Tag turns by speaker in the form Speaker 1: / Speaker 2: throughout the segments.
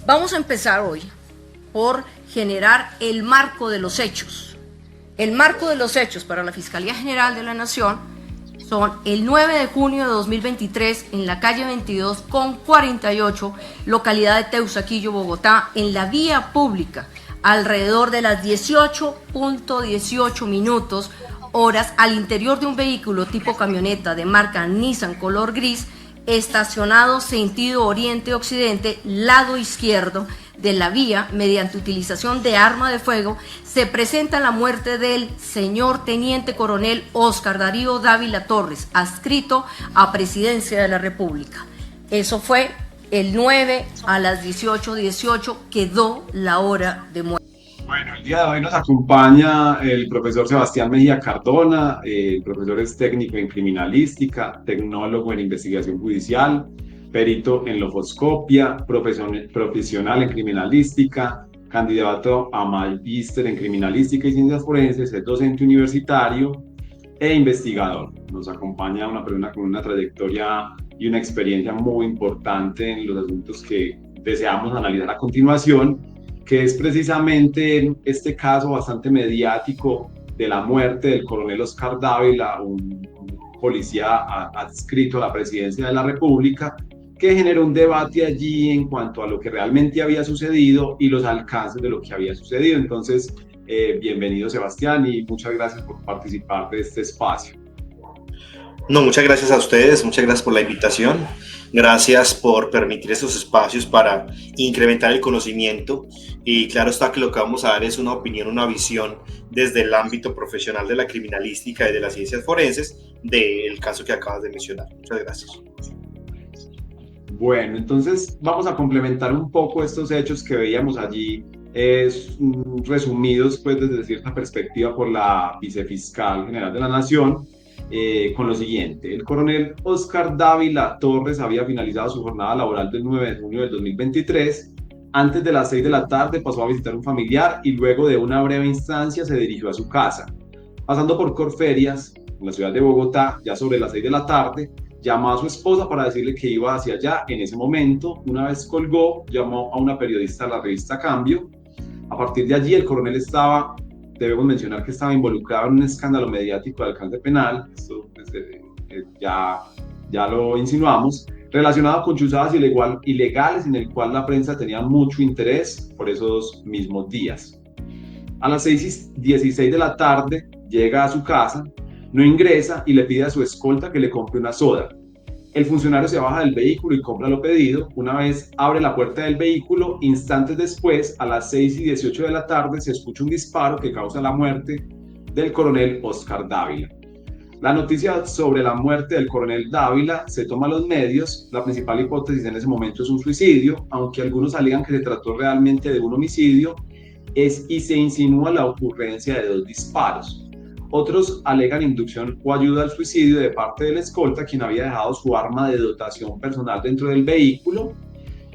Speaker 1: Vamos a empezar hoy por generar el marco de los hechos. El marco de los hechos para la Fiscalía General de la Nación son el 9 de junio de 2023 en la calle 22 con 48, localidad de Teusaquillo, Bogotá, en la vía pública, alrededor de las 18:18 minutos, horas, al interior de un vehículo tipo camioneta de marca Nissan color gris, estacionado sentido oriente-occidente, lado izquierdo de la vía, mediante utilización de arma de fuego, se presenta la muerte del señor Teniente Coronel Óscar Darío Dávila Torres, adscrito a Presidencia de la República. Eso fue el 9 a las 18:18, quedó la hora de muerte.
Speaker 2: Bueno, el día de hoy nos acompaña el profesor Sebastián Mejía Cardona. El profesor es técnico en criminalística, tecnólogo en investigación judicial, perito en logoscopia, profesional en criminalística, candidato a magíster en criminalística y ciencias forenses, es docente universitario e investigador. Nos acompaña una persona con una trayectoria y una experiencia muy importante en los asuntos que deseamos analizar a continuación, que es precisamente este caso bastante mediático de la muerte del coronel Óscar Dávila, un policía adscrito a la Presidencia de la República, que generó un debate allí en cuanto a lo que realmente había sucedido y los alcances de lo que había sucedido. Entonces, bienvenido Sebastián y muchas gracias por participar de este espacio.
Speaker 3: No, muchas gracias a ustedes, muchas gracias por la invitación, gracias por permitir estos espacios para incrementar el conocimiento y claro está que lo que vamos a dar es una opinión, una visión desde el ámbito profesional de la criminalística y de las ciencias forenses del caso que acabas de mencionar. Muchas gracias.
Speaker 2: Bueno, entonces vamos a complementar un poco estos hechos que veíamos allí, resumidos pues desde cierta perspectiva por la Vicefiscal General de la Nación. Con lo siguiente: el coronel Óscar Dávila Torres había finalizado su jornada laboral del 9 de junio del 2023. Antes de las 6 de la tarde pasó a visitar un familiar y luego de una breve instancia se dirigió a su casa. Pasando por Corferias, en la ciudad de Bogotá, ya sobre las 6 de la tarde, llamó a su esposa para decirle que iba hacia allá. En ese momento, una vez colgó, llamó a una periodista de la revista Cambio. A partir de allí, el coronel debemos mencionar que estaba involucrado en un escándalo mediático de alcance penal, esto pues, ya lo insinuamos, relacionado con chuzadas ilegales en el cual la prensa tenía mucho interés por esos mismos días. A las 6:16 de la tarde llega a su casa, no ingresa y le pide a su escolta que le compre una soda. El funcionario se baja del vehículo y compra lo pedido. Una vez abre la puerta del vehículo, instantes después, a las 6:18 de la tarde, se escucha un disparo que causa la muerte del coronel Óscar Dávila. La noticia sobre la muerte del coronel Dávila se toma a los medios. La principal hipótesis en ese momento es un suicidio, aunque algunos alegan que se trató realmente de un homicidio, y se insinúa la ocurrencia de 2 disparos. Otros alegan inducción o ayuda al suicidio de parte del escolta, quien había dejado su arma de dotación personal dentro del vehículo.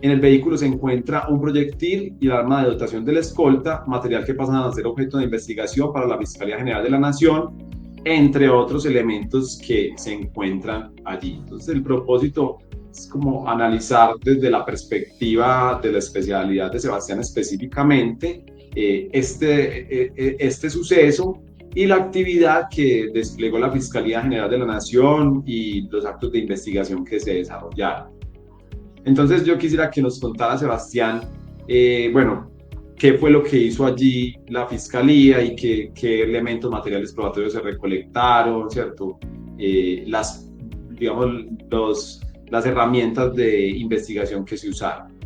Speaker 2: En el vehículo se encuentra un proyectil y el arma de dotación del escolta, material que pasan a ser objeto de investigación para la Fiscalía General de la Nación, entre otros elementos que se encuentran allí. Entonces, el propósito es como analizar desde la perspectiva de la especialidad de Sebastián específicamente este suceso y la actividad que desplegó la Fiscalía General de la Nación y los actos de investigación que se desarrollaron. Entonces yo quisiera que nos contara Sebastián, qué fue lo que hizo allí la Fiscalía y qué elementos materiales probatorios se recolectaron, ¿cierto? Las herramientas de investigación que se usaron.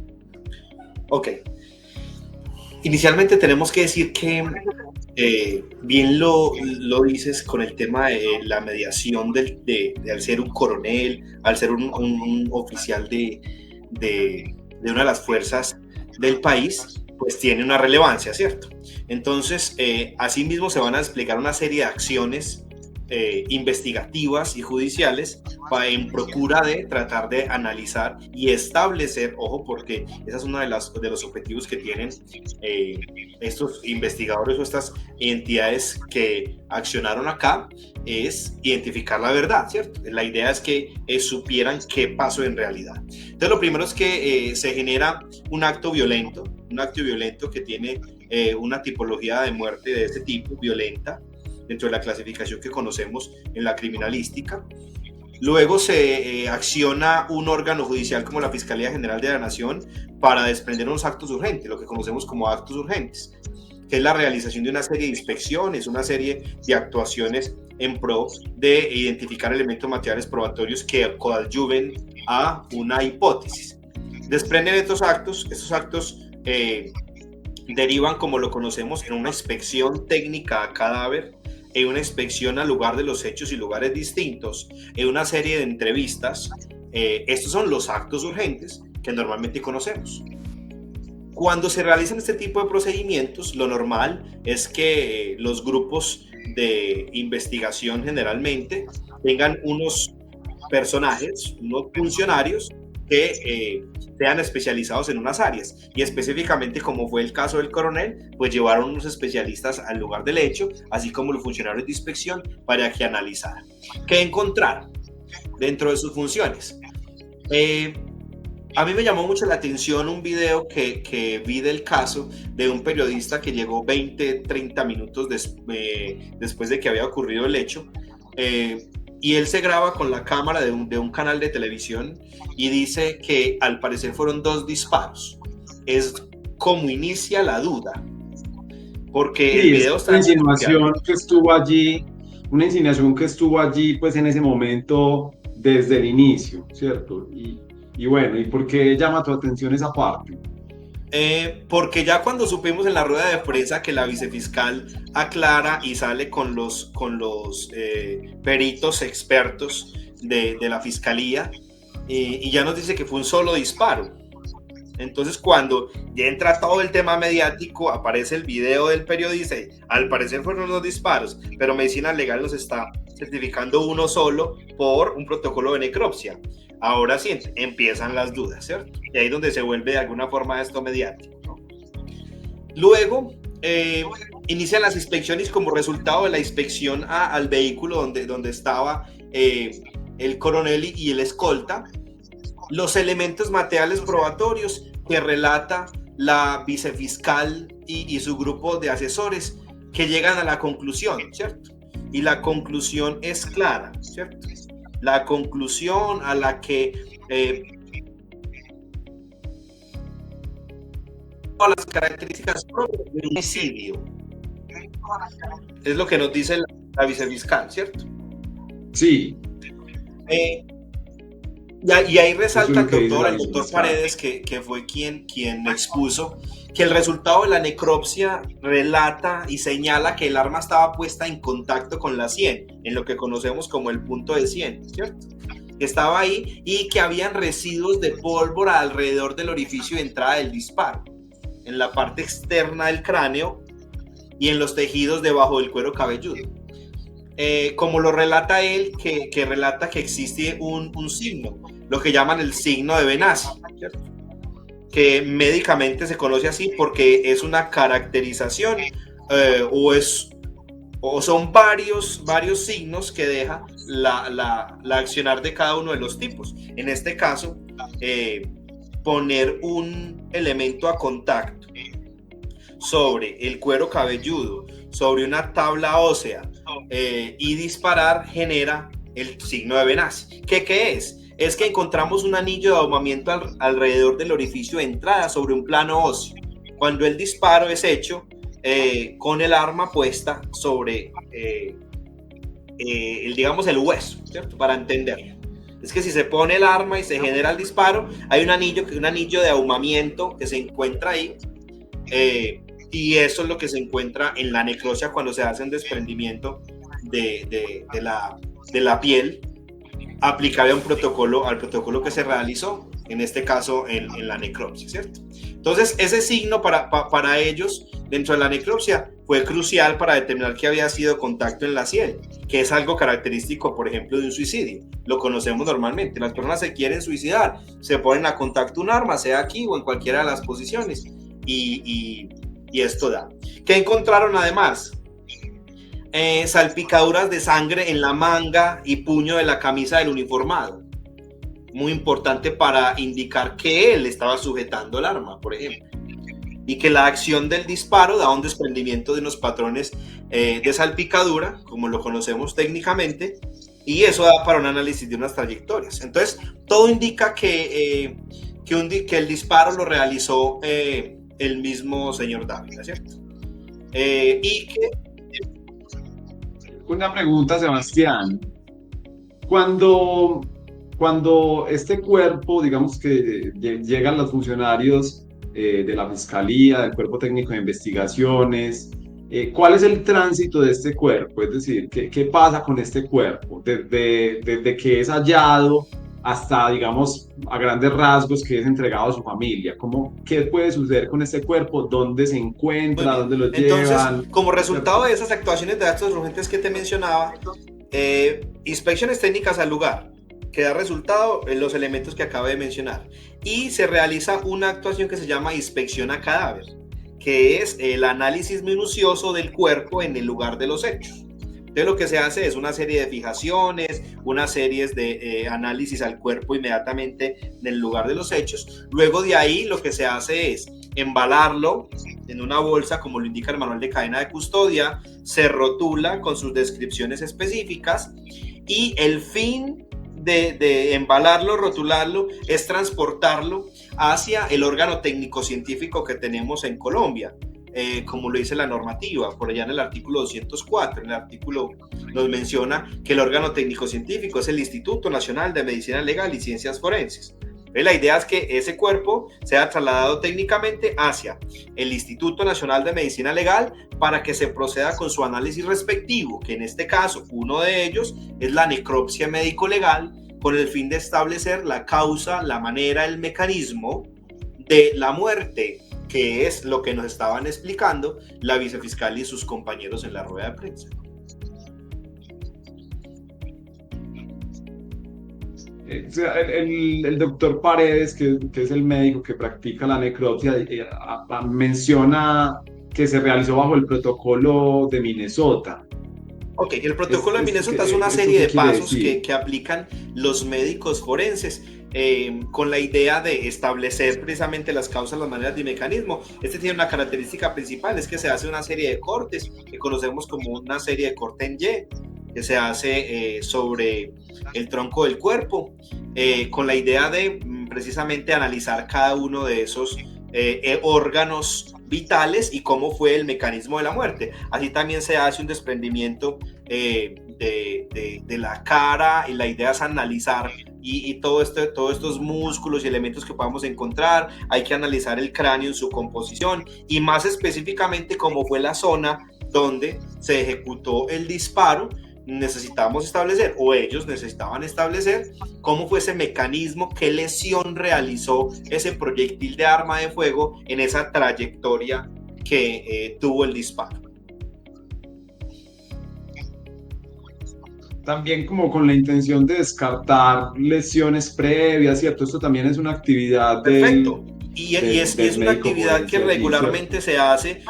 Speaker 3: Ok. Inicialmente tenemos que decir que bien lo dices con el tema de la mediación de al ser un coronel, al ser un oficial de una de las fuerzas del país, pues tiene una relevancia, ¿cierto? Entonces, asimismo se van a desplegar una serie de acciones investigativas y judiciales en procura de tratar de analizar y establecer, ojo, porque esa es uno de los objetivos que tienen estos investigadores o estas entidades que accionaron acá, es identificar la verdad, ¿cierto? La idea es que supieran qué pasó en realidad. Entonces, lo primero es que se genera un acto violento que tiene una tipología de muerte de este tipo, violenta, dentro de la clasificación que conocemos en la criminalística. Luego se acciona un órgano judicial como la Fiscalía General de la Nación para desprender unos actos urgentes, lo que conocemos como actos urgentes, que es la realización de una serie de inspecciones, una serie de actuaciones en pro de identificar elementos materiales probatorios que coadyuven a una hipótesis. Desprenden estos actos derivan, como lo conocemos, en una inspección técnica a cadáver, en una inspección al lugar de los hechos y lugares distintos, en una serie de entrevistas. Estos son los actos urgentes que normalmente conocemos. Cuando se realizan este tipo de procedimientos, lo normal es que los grupos de investigación generalmente tengan unos personajes, unos funcionarios que sean especializados en unas áreas, y específicamente, como fue el caso del coronel, pues llevaron unos especialistas al lugar del hecho, así como los funcionarios de inspección, para que analizaran. ¿Qué encontraron dentro de sus funciones? A mí me llamó mucho la atención un video que vi del caso de un periodista que llegó 20-30 minutos después de que había ocurrido el hecho, y él se graba con la cámara de un canal de televisión y dice que al parecer fueron 2 disparos. Es como inicia la duda, porque
Speaker 2: sí,
Speaker 3: el video está...
Speaker 2: Una insinuación que estuvo allí pues en ese momento desde el inicio, ¿cierto? Y bueno, ¿y por qué llama tu atención esa parte?
Speaker 3: Porque ya cuando supimos en la rueda de prensa que la vicefiscal aclara y sale con los peritos expertos de la fiscalía, y ya nos dice que fue un solo disparo. Entonces, cuando ya entra todo el tema mediático, aparece el video del periodista y al parecer fueron 2 disparos, pero Medicina Legal nos está certificando uno solo por un protocolo de necropsia. Ahora sí, empiezan las dudas, ¿cierto? Y ahí es donde se vuelve de alguna forma esto mediático, ¿no? Luego, inician las inspecciones como resultado de la inspección al vehículo donde estaba el coronel y el escolta, los elementos materiales probatorios que relata la vicefiscal y su grupo de asesores, que llegan a la conclusión, ¿cierto? Y la conclusión es clara, ¿cierto? La conclusión a la que todas las características propias de un homicidio. Es lo que nos dice la vicefiscal, ¿cierto?
Speaker 2: Sí.
Speaker 3: Y ahí resalta el doctor Paredes, que fue quien expuso que el resultado de la necropsia relata y señala que el arma estaba puesta en contacto con la sien, en lo que conocemos como el punto de sien, ¿cierto? Que estaba ahí, y que habían residuos de pólvora alrededor del orificio de entrada del disparo, en la parte externa del cráneo y en los tejidos debajo del cuero cabelludo. Como lo relata él, que relata que existe un signo, lo que llaman el signo de Benassi, ¿cierto? Que médicamente se conoce así porque es una caracterización o son varios signos que deja la accionar de cada uno de los tipos. En este caso, poner un elemento a contacto sobre el cuero cabelludo, sobre una tabla ósea, y disparar, genera el signo de Benassi. ¿Qué es? Es que encontramos un anillo de ahumamiento alrededor del orificio de entrada sobre un plano óseo, cuando el disparo es hecho con el arma puesta sobre el hueso, ¿cierto? Para entenderlo. Es que si se pone el arma y se genera el disparo, hay un anillo de ahumamiento que se encuentra ahí, y eso es lo que se encuentra en la necropsia cuando se hace un desprendimiento de la piel, aplicable al protocolo que se realizó. en este caso en la necropsia, ¿cierto? Entonces, ese signo para ellos dentro de la necropsia fue crucial para determinar que había sido contacto en la sien, que es algo característico, por ejemplo, de un suicidio. Lo conocemos normalmente. Las personas se quieren suicidar, se ponen a contacto un arma, sea aquí o en cualquiera de las posiciones, y esto da. ¿Qué encontraron además? Salpicaduras de sangre en la manga y puño de la camisa del uniformado. Muy importante para indicar que él estaba sujetando el arma, por ejemplo. Y que la acción del disparo da un desprendimiento de unos patrones de salpicadura, como lo conocemos técnicamente, y eso da para un análisis de unas trayectorias. Entonces, todo indica que el disparo lo realizó el mismo señor Dávila, ¿cierto? Y que...
Speaker 2: Una pregunta, Sebastián. Cuando este cuerpo, digamos que llegan los funcionarios de la Fiscalía, del Cuerpo Técnico de Investigaciones, ¿cuál es el tránsito de este cuerpo? Es decir, ¿qué pasa con este cuerpo? Desde que es hallado hasta, digamos, a grandes rasgos, que es entregado a su familia. ¿Qué puede suceder con este cuerpo? ¿Dónde se encuentra? ¿Dónde lo llevan?
Speaker 3: Entonces, como resultado de esas actuaciones de actos urgentes que te mencionaba, inspecciones técnicas al lugar, que da resultado en los elementos que acabo de mencionar, y se realiza una actuación que se llama inspección a cadáver, que es el análisis minucioso del cuerpo en el lugar de los hechos. Entonces lo que se hace es una serie de fijaciones, una serie de análisis al cuerpo inmediatamente en el lugar de los hechos. Luego de ahí lo que se hace es embalarlo en una bolsa, como lo indica el manual de cadena de custodia, se rotula con sus descripciones específicas, y el fin de embalarlo, rotularlo, es transportarlo hacia el órgano técnico-científico que tenemos en Colombia, como lo dice la normativa, por allá en el artículo 204, en el artículo nos menciona que el órgano técnico-científico es el Instituto Nacional de Medicina Legal y Ciencias Forenses. La idea es que ese cuerpo sea trasladado técnicamente hacia el Instituto Nacional de Medicina Legal para que se proceda con su análisis respectivo, que en este caso uno de ellos es la necropsia médico-legal, con el fin de establecer la causa, la manera, el mecanismo de la muerte, que es lo que nos estaban explicando la vicefiscal y sus compañeros en la rueda de prensa.
Speaker 2: El doctor Paredes, que es el médico que practica la necropsia, menciona que se realizó bajo el protocolo de Minnesota.
Speaker 3: Ok, el protocolo de Minnesota es una serie de pasos que aplican los médicos forenses con la idea de establecer precisamente las causas, las maneras y mecanismo. Este tiene una característica principal, es que se hace una serie de cortes que conocemos como una serie de corte en Y, que se hace sobre el tronco del cuerpo, con la idea de precisamente analizar cada uno de esos órganos vitales y cómo fue el mecanismo de la muerte. Así también se hace un desprendimiento de la cara, y la idea es analizar y todos estos músculos y elementos que podamos encontrar. Hay que analizar el cráneo en su composición y más específicamente cómo fue la zona donde se ejecutó el disparo. Necesitamos establecer, o ellos necesitaban establecer, cómo fue ese mecanismo, qué lesión realizó ese proyectil de arma de fuego en esa trayectoria que tuvo el disparo.
Speaker 2: También como con la intención de descartar lesiones previas, ¿cierto? Esto también es una actividad
Speaker 3: Perfecto. Es una actividad que regularmente se hace.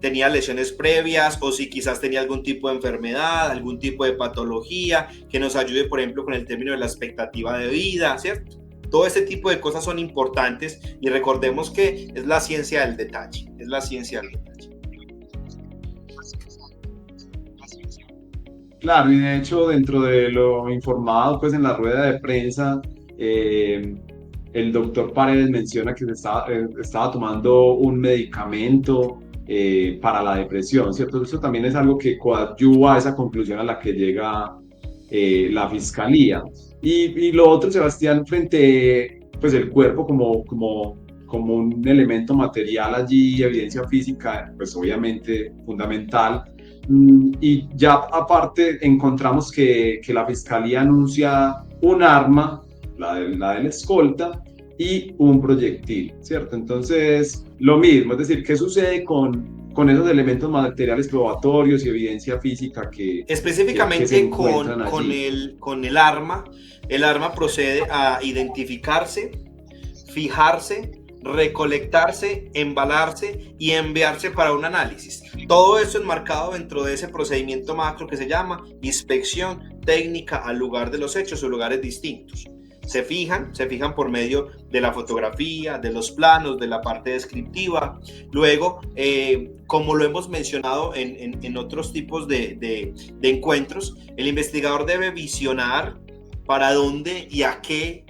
Speaker 3: Tenía lesiones previas, o si quizás tenía algún tipo de enfermedad, algún tipo de patología que nos ayude, por ejemplo, con el término de la expectativa de vida, ¿cierto? Todo este tipo de cosas son importantes, y recordemos que es la ciencia del detalle, es la ciencia del detalle.
Speaker 2: Claro, y de hecho, dentro de lo informado pues en la rueda de prensa, el doctor Paredes menciona que estaba tomando un medicamento para la depresión, ¿cierto? Eso también es algo que coadyuva a esa conclusión a la que llega la fiscalía. Y lo otro, Sebastián, frente pues el cuerpo como un elemento material allí, evidencia física, pues obviamente fundamental. Y ya aparte encontramos que la fiscalía anuncia un arma la de la escolta, y un proyectil, ¿cierto? Entonces, lo mismo, es decir, ¿qué sucede con esos elementos materiales probatorios y evidencia física que se
Speaker 3: Específicamente
Speaker 2: encuentran allí?
Speaker 3: con el arma procede a identificarse, fijarse, recolectarse, embalarse y enviarse para un análisis. Todo eso enmarcado dentro de ese procedimiento macro que se llama inspección técnica al lugar de los hechos o lugares distintos. Se fijan por medio de la fotografía, de los planos, de la parte descriptiva. Luego, como lo hemos mencionado en otros tipos de encuentros, el investigador debe visionar para dónde y a qué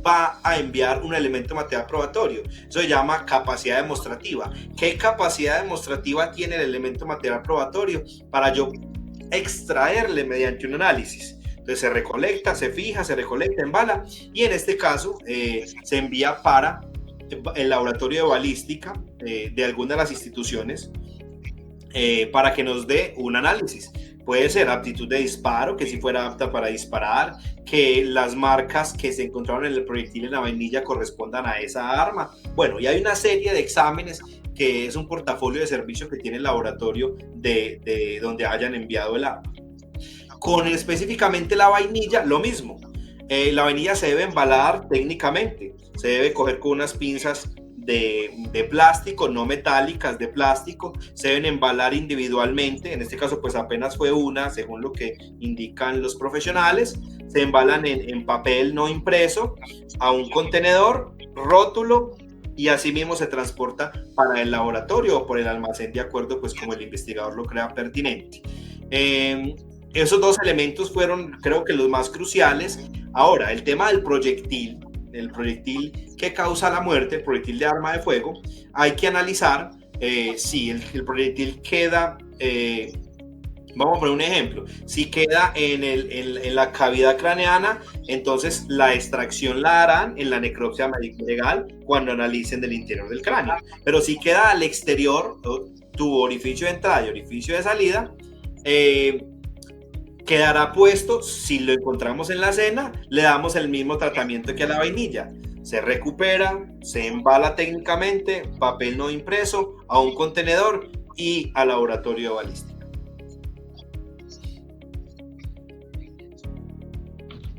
Speaker 3: va a enviar un elemento material probatorio. Eso se llama capacidad demostrativa. ¿Qué capacidad demostrativa tiene el elemento material probatorio para yo extraerle mediante un análisis? Entonces se recolecta, se fija, se recolecta, embala, y en este caso se envía para el laboratorio de balística de alguna de las instituciones para que nos dé un análisis. Puede ser aptitud de disparo, que si fuera apta para disparar, que las marcas que se encontraron en el proyectil en la vainilla correspondan a esa arma. Bueno, y hay una serie de exámenes que es un portafolio de servicios que tiene el laboratorio de donde hayan enviado el arma. Con específicamente la vainilla, lo mismo. La vainilla se debe embalar técnicamente, se debe coger con unas pinzas de plástico, no metálicas, de plástico, se deben embalar individualmente, en este caso pues apenas fue una, según lo que indican los profesionales, se embalan en papel no impreso a un contenedor, rótulo, y así mismo se transporta para el laboratorio o por el almacén de acuerdo pues como el investigador lo crea pertinente. Esos dos elementos fueron, creo que, los más cruciales. Ahora, el tema del proyectil, el proyectil que causa la muerte, el proyectil de arma de fuego, hay que analizar si el proyectil queda, vamos a poner un ejemplo, si queda en la cavidad craneana, entonces la extracción la harán en la necropsia médica legal cuando analicen del interior del cráneo. Pero si queda al exterior, tu orificio de entrada y orificio de salida, quedará puesto, si lo encontramos en la cena, le damos el mismo tratamiento que a la vainilla. Se recupera, se embala técnicamente, papel no impreso, a un contenedor y al laboratorio de balística.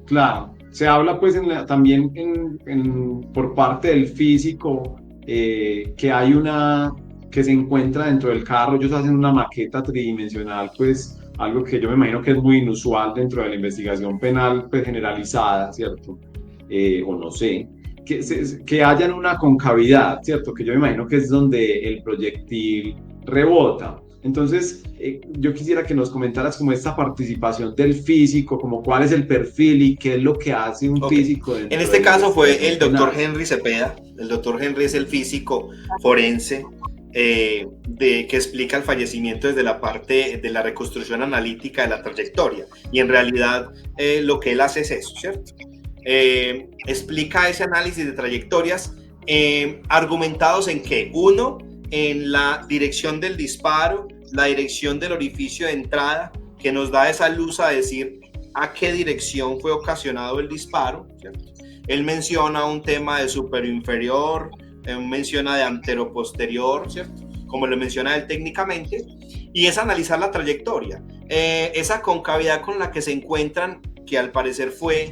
Speaker 2: Claro, se habla pues también por parte del físico que hay que se encuentra dentro del carro, ellos hacen una maqueta tridimensional, pues algo que yo me imagino que es muy inusual dentro de la investigación penal pues, generalizada, ¿cierto? O no sé, que hayan una concavidad, ¿cierto? Que yo me imagino que es donde el proyectil rebota. Entonces, yo quisiera que nos comentaras como esta participación del físico, como cuál es el perfil y qué es lo que hace un físico.
Speaker 3: En este caso fue el doctor Henry Cepeda. El doctor Henry es el físico forense que explica el fallecimiento desde la parte de la reconstrucción analítica de la trayectoria. Y en realidad lo que él hace es eso, ¿cierto? Explica ese análisis de trayectorias argumentados en que, uno, en la dirección del disparo, la dirección del orificio de entrada, que nos da esa luz a decir a qué dirección fue ocasionado el disparo, ¿cierto? Él menciona un tema de superior-inferior, menciona de antero-posterior, ¿cierto? Como lo menciona él técnicamente, y es analizar la trayectoria. Esa concavidad con la que se encuentran, que al parecer fue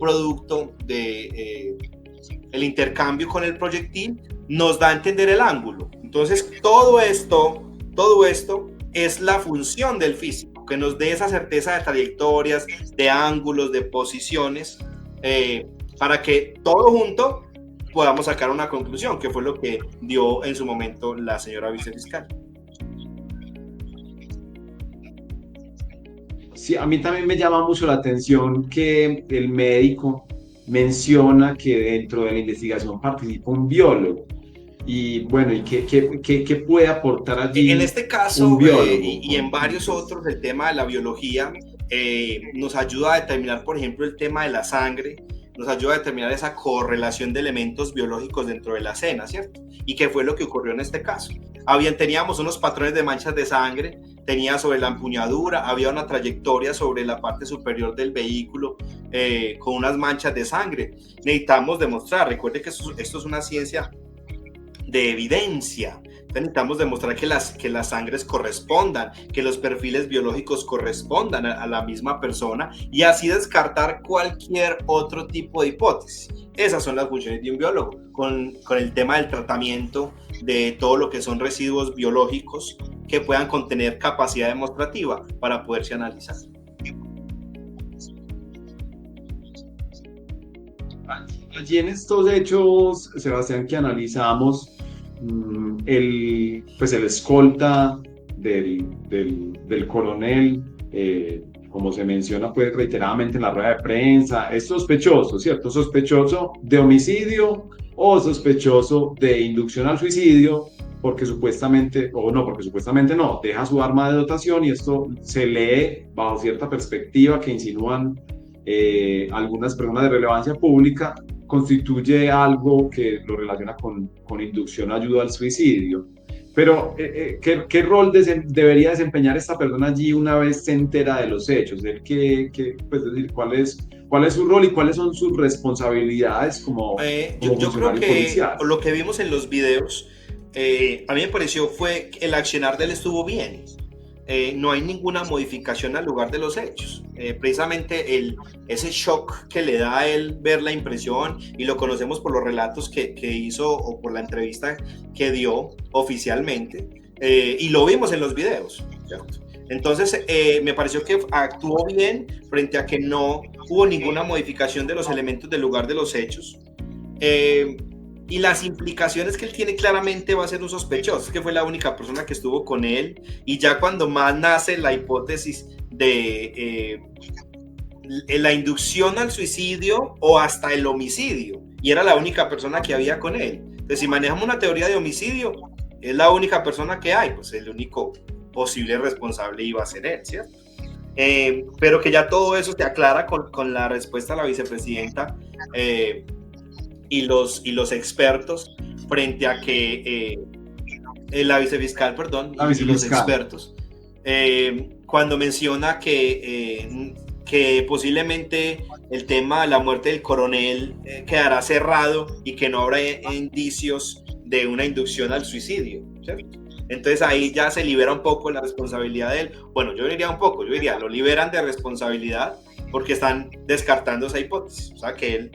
Speaker 3: producto de el intercambio con el proyectil, nos da a entender el ángulo. Entonces todo esto es la función del físico, que nos dé esa certeza de trayectorias, de ángulos, de posiciones, para que todo junto podamos sacar una conclusión, que fue lo que dio en su momento la señora vicefiscal.
Speaker 2: Sí, a mí también me llama mucho la atención que el médico menciona que dentro de la investigación participa un biólogo. Y bueno, ¿y qué puede aportar allí?
Speaker 3: En este caso
Speaker 2: un biólogo,
Speaker 3: y en varios otros, el tema de la biología nos ayuda a determinar, por ejemplo, el tema de la sangre, nos ayuda a determinar esa correlación de elementos biológicos dentro de la escena, ¿cierto? Y qué fue lo que ocurrió en este caso. Teníamos unos patrones de manchas de sangre tenía sobre la empuñadura, había una trayectoria sobre la parte superior del vehículo con unas manchas de sangre. Necesitamos demostrar, recuerde que esto es una ciencia de evidencia. Necesitamos demostrar que las sangres correspondan, que los perfiles biológicos correspondan a la misma persona y así descartar cualquier otro tipo de hipótesis. Esas son las funciones de un biólogo, con el tema del tratamiento de todo lo que son residuos biológicos que puedan contener capacidad demostrativa para poderse analizar.
Speaker 2: Allí en estos hechos, Sebastián, que analizamos, el escolta del coronel, como se menciona pues reiteradamente en la rueda de prensa, es sospechoso, ¿cierto? Sospechoso de homicidio o sospechoso de inducción al suicidio, porque supuestamente no, deja su arma de dotación, y esto se lee bajo cierta perspectiva que insinúan algunas personas de relevancia pública, constituye algo que lo relaciona con inducción o ayuda al suicidio. Pero, ¿qué rol debería desempeñar esta persona allí una vez se entera de los hechos? Pues, es decir, ¿cuál es su rol y cuáles son sus responsabilidades como
Speaker 3: yo creo que
Speaker 2: policial?
Speaker 3: lo que vimos en los videos, a mí me pareció fue que el accionar de él estuvo bien. No hay ninguna modificación al lugar de los hechos. Precisamente ese shock que le da a él ver la impresión, y lo conocemos por los relatos que hizo o por la entrevista que dio oficialmente, y lo vimos en los videos, ¿cierto? Entonces me pareció que actuó bien frente a que no hubo ninguna modificación de los elementos del lugar de los hechos. Y las implicaciones que él tiene claramente va a ser un sospechoso, que fue la única persona que estuvo con él, y ya cuando más nace la hipótesis de la inducción al suicidio o hasta el homicidio, y era la única persona que había con él. Entonces, si manejamos una teoría de homicidio, es la única persona que hay, pues el único posible responsable iba a ser él, ¿cierto? Pero que ya todo eso se aclara con la respuesta a la vicepresidenta y los expertos, frente a que la vicefiscal, y los expertos, cuando menciona que posiblemente el tema de la muerte del coronel quedará cerrado y que no habrá indicios de una inducción al suicidio, ¿cierto? Entonces ahí ya se libera un poco la responsabilidad de él. Bueno, yo diría, lo liberan de responsabilidad porque están descartando esa hipótesis. O sea, que él,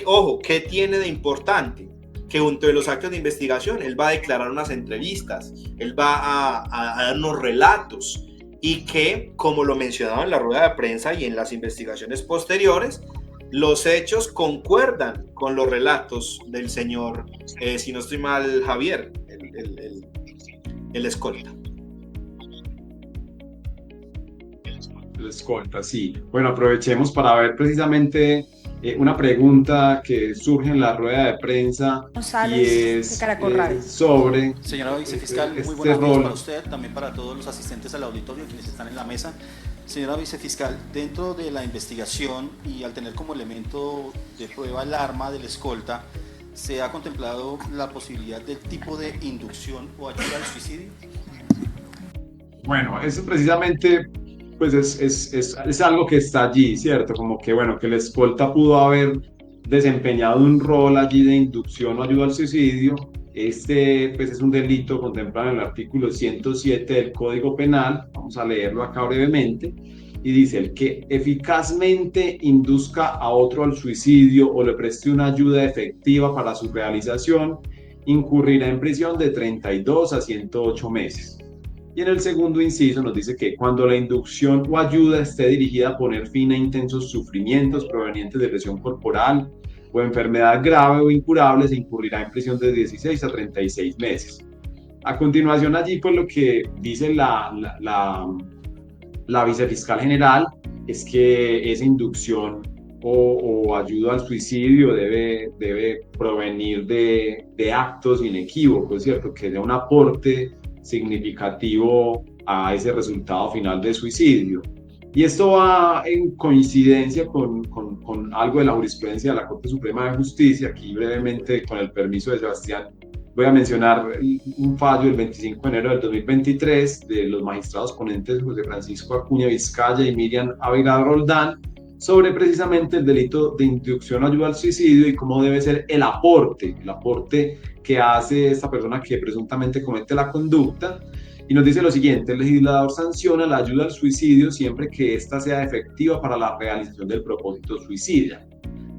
Speaker 3: ojo, ¿qué tiene de importante? Que junto de los actos de investigación él va a declarar unas entrevistas, él va a dar unos relatos, y que, como lo mencionaba en la rueda de prensa y en las investigaciones posteriores, los hechos concuerdan con los relatos del señor, si no estoy mal, Javier, el escolta.
Speaker 2: El escolta, sí. Bueno, aprovechemos para ver precisamente una pregunta que surge en la rueda de prensa, y es sobre...
Speaker 4: Señora vicefiscal, muy buenas noches para usted, también para todos los asistentes al auditorio, quienes están en la mesa. Señora vicefiscal, dentro de la investigación y al tener como elemento de prueba el arma del escolta, ¿se ha contemplado la posibilidad del tipo de inducción o ayuda al suicidio?
Speaker 2: Bueno, eso precisamente pues es algo que está allí, ¿cierto? Como que, bueno, que el escolta pudo haber desempeñado un rol allí de inducción o ayuda al suicidio. Pues es un delito contemplado en el artículo 107 del Código Penal. Vamos a leerlo acá brevemente. Y dice: el que eficazmente induzca a otro al suicidio o le preste una ayuda efectiva para su realización, incurrirá en prisión de 32 a 108 meses. Y en el segundo inciso nos dice que cuando la inducción o ayuda esté dirigida a poner fin a intensos sufrimientos provenientes de lesión corporal o enfermedad grave o incurable, se incurrirá en prisión de 16 a 36 meses. A continuación, allí pues lo que dice la vicefiscal general es que esa inducción o ayuda al suicidio debe provenir de actos inequívocos, ¿cierto? Que dé un aporte significativo a ese resultado final de suicidio. Y esto va en coincidencia con algo de la jurisprudencia de la Corte Suprema de Justicia. Aquí brevemente, con el permiso de Sebastián, Voy a mencionar un fallo del 25 de enero del 2023 de los magistrados ponentes José Francisco Acuña Vizcaya y Miriam Ávila Roldán sobre precisamente el delito de inducción o ayuda al suicidio y cómo debe ser el aporte que hace esta persona que presuntamente comete la conducta. Y nos dice lo siguiente: el legislador sanciona la ayuda al suicidio siempre que ésta sea efectiva para la realización del propósito suicida.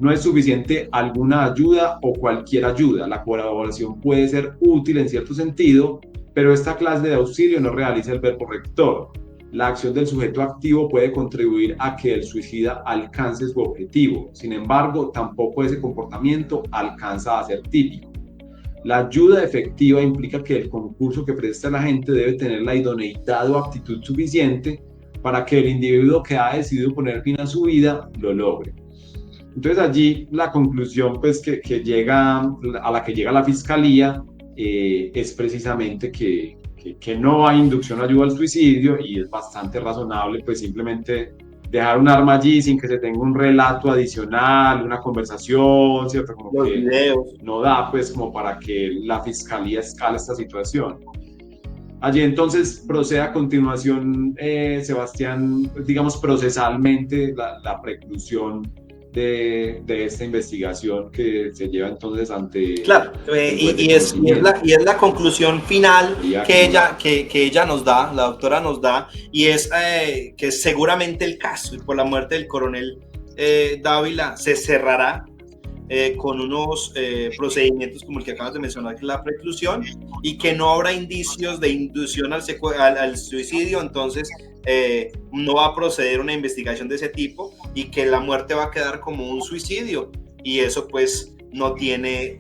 Speaker 2: No es suficiente alguna ayuda o cualquier ayuda. La colaboración puede ser útil en cierto sentido, pero esta clase de auxilio no realiza el verbo rector. La acción del sujeto activo puede contribuir a que el suicida alcance su objetivo. Sin embargo, tampoco ese comportamiento alcanza a ser típico. La ayuda efectiva implica que el concurso que presta la gente debe tener la idoneidad o aptitud suficiente para que el individuo que ha decidido poner fin a su vida lo logre. Entonces allí la conclusión pues, que llega, a la que llega la Fiscalía es precisamente que no hay inducción o ayuda al suicidio, y es bastante razonable pues simplemente dejar un arma allí sin que se tenga un relato adicional, una conversación, ¿cierto? Como
Speaker 3: los
Speaker 2: que
Speaker 3: videos.
Speaker 2: no da pues como para que la Fiscalía escale esta situación. Allí entonces procede a continuación, Sebastián, digamos procesalmente la preclusión de esta investigación que se lleva entonces ante...
Speaker 3: Claro, y es la conclusión final que ella nos da, la doctora nos da, y es que seguramente el caso, por la muerte del coronel Dávila, se cerrará con unos procedimientos como el que acabas de mencionar, que es la preclusión, y que no habrá indicios de inducción al suicidio. Entonces no va a proceder una investigación de ese tipo, y que la muerte va a quedar como un suicidio, y eso pues no tiene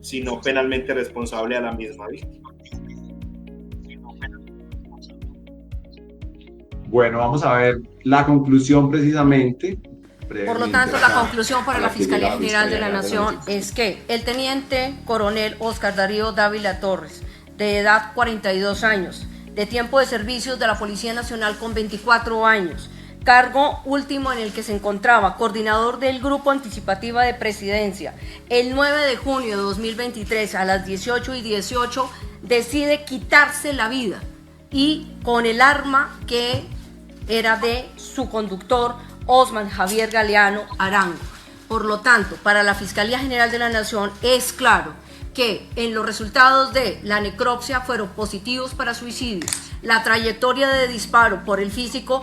Speaker 3: sino penalmente responsable a la misma víctima.
Speaker 2: Bueno, vamos a ver la conclusión precisamente.
Speaker 1: Por lo tanto, la conclusión para la Fiscalía General de la Nación es que el teniente coronel Óscar Darío Dávila Torres, de edad 42 años, de tiempo de servicios de la Policía Nacional con 24 años, cargo último en el que se encontraba coordinador del Grupo Anticipativa de Presidencia, el 9 de junio de 2023 a las 18:18 decide quitarse la vida, y con el arma que era de su conductor, Osman Javier Galeano Arango. Por lo tanto, para la Fiscalía General de la Nación es claro que en los resultados de la necropsia fueron positivos para suicidio. La trayectoria de disparo por el físico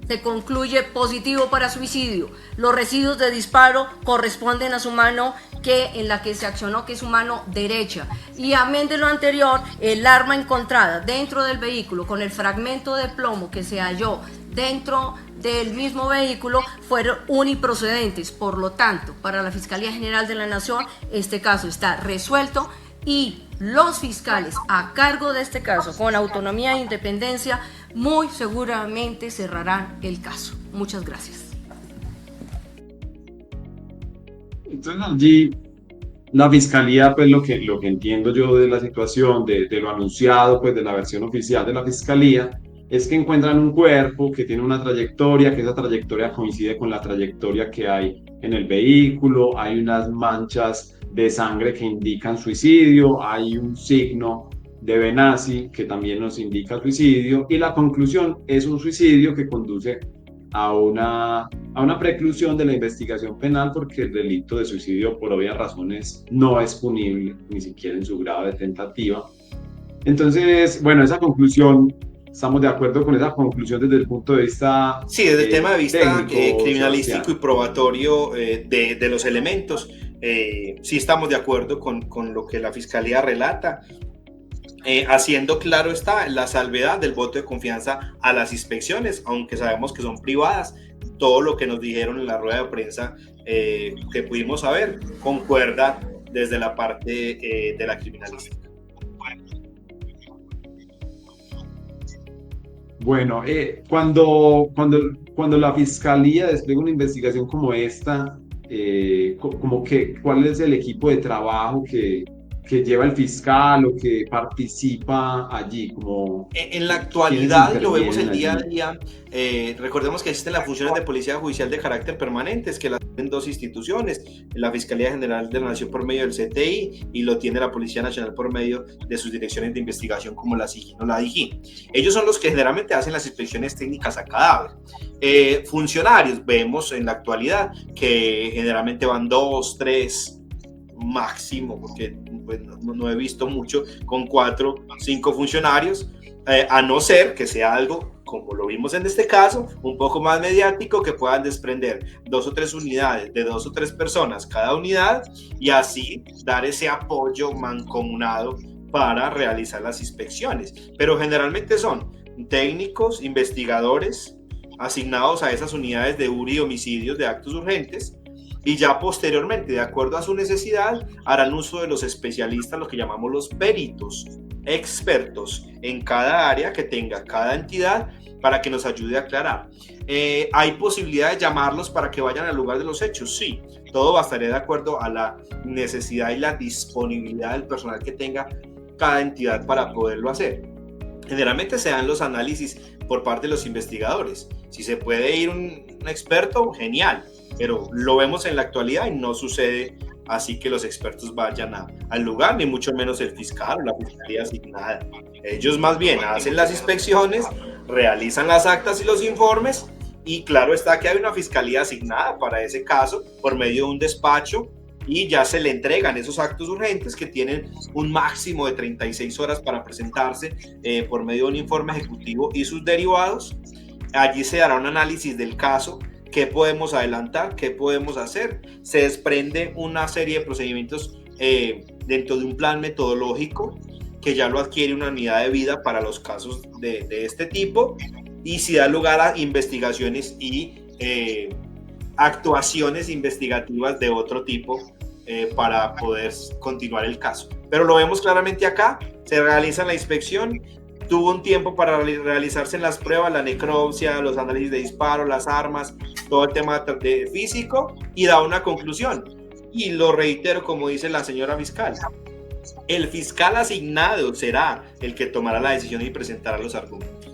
Speaker 1: se concluye positivo para suicidio. Los residuos de disparo corresponden a su mano en la que se accionó, que es su mano derecha. Y amén de lo anterior, el arma encontrada dentro del vehículo con el fragmento de plomo que se halló dentro del mismo vehículo fueron uniprocedentes. Por lo tanto, para la Fiscalía General de la Nación, este caso está resuelto, y los fiscales a cargo de este caso, con autonomía e independencia, muy seguramente cerrarán el caso. Muchas gracias.
Speaker 2: Entonces allí la Fiscalía, pues lo que entiendo yo de la situación, de lo anunciado, pues de la versión oficial de la Fiscalía, es que encuentran un cuerpo que tiene una trayectoria, que esa trayectoria coincide con la trayectoria que hay en el vehículo, hay unas manchas de sangre que indican suicidio, hay un signo de Benassi que también nos indica suicidio, y la conclusión es un suicidio que conduce a una preclusión de la investigación penal, porque el delito de suicidio por obvias razones no es punible, ni siquiera en su grado de tentativa. Entonces, bueno, esa conclusión, estamos de acuerdo con esa conclusión desde el punto de vista...
Speaker 3: Sí, desde el tema de vista
Speaker 2: técnico,
Speaker 3: criminalístico
Speaker 2: Sebastián,
Speaker 3: y probatorio de los elementos. Sí estamos de acuerdo con lo que la Fiscalía relata, haciendo claro está la salvedad del voto de confianza a las inspecciones, aunque sabemos que son privadas. Todo lo que nos dijeron en la rueda de prensa que pudimos saber concuerda desde la parte de la criminalística.
Speaker 2: Bueno, cuando la Fiscalía despliega una investigación como esta, ¿cuál es el equipo de trabajo que que lleva el fiscal o que participa allí? Como,
Speaker 3: En la
Speaker 2: ¿quiénes
Speaker 3: actualidad lo vemos el
Speaker 2: intervienen
Speaker 3: día a
Speaker 2: allí?
Speaker 3: día. Recordemos que existen las funciones de policía judicial de carácter permanente, que las tienen dos instituciones, la Fiscalía General de la Nación por medio del CTI y lo tiene la Policía Nacional por medio de sus direcciones de investigación como la SIGIN o la DIGIN. Ellos son los que generalmente hacen las inspecciones técnicas a cadáver. Funcionarios, vemos en la actualidad que generalmente van 2, 3 máximo, porque pues, no he visto mucho, con 4, 5 funcionarios, a no ser que sea algo, como lo vimos en este caso, un poco más mediático, que puedan desprender 2 o 3 unidades de 2 o 3 personas cada unidad y así dar ese apoyo mancomunado para realizar las inspecciones. Pero generalmente son técnicos, investigadores asignados a esas unidades de URI y homicidios de actos urgentes, y ya posteriormente, de acuerdo a su necesidad, harán uso de los especialistas, lo que llamamos los peritos, expertos en cada área que tenga cada entidad, para que nos ayude a aclarar. ¿Hay posibilidad de llamarlos para que vayan al lugar de los hechos? Sí, todo bastaría de acuerdo a la necesidad y la disponibilidad del personal que tenga cada entidad para poderlo hacer. Generalmente se dan los análisis por parte de los investigadores. Si se puede ir un experto, genial, pero lo vemos en la actualidad y no sucede así que los expertos vayan al lugar, ni mucho menos el fiscal o la fiscalía asignada. Ellos más bien hacen las inspecciones, realizan las actas y los informes, y claro está que hay una fiscalía asignada para ese caso por medio de un despacho, y ya se le entregan esos actos urgentes que tienen un máximo de 36 horas para presentarse por medio de un informe ejecutivo y sus derivados. Allí se dará un análisis del caso, qué podemos adelantar, qué podemos hacer. Se desprende una serie de procedimientos dentro de un plan metodológico que ya lo adquiere una unidad de vida para los casos de este tipo, y si da lugar a investigaciones y actuaciones investigativas de otro tipo para poder continuar el caso. Pero lo vemos claramente acá, se realiza la inspección, tuvo un tiempo para realizarse las pruebas, la necropsia, los análisis de disparo, las armas, todo el tema de físico, y da una conclusión. Y lo reitero, como dice la señora fiscal, el fiscal asignado será el que tomará la decisión y presentará los argumentos.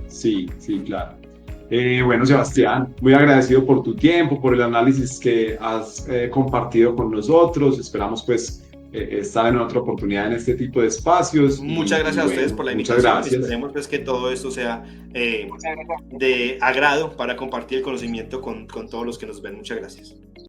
Speaker 2: Sí, sí, claro. Bueno, Sebastián, muy agradecido por tu tiempo, por el análisis que has compartido con nosotros. Esperamos pues estar en otra oportunidad en este tipo de espacios.
Speaker 3: Muchas gracias a ustedes por la invitación.
Speaker 2: Muchas gracias.
Speaker 3: Esperemos pues que todo esto sea de agrado para compartir el conocimiento con todos los que nos ven. Muchas gracias.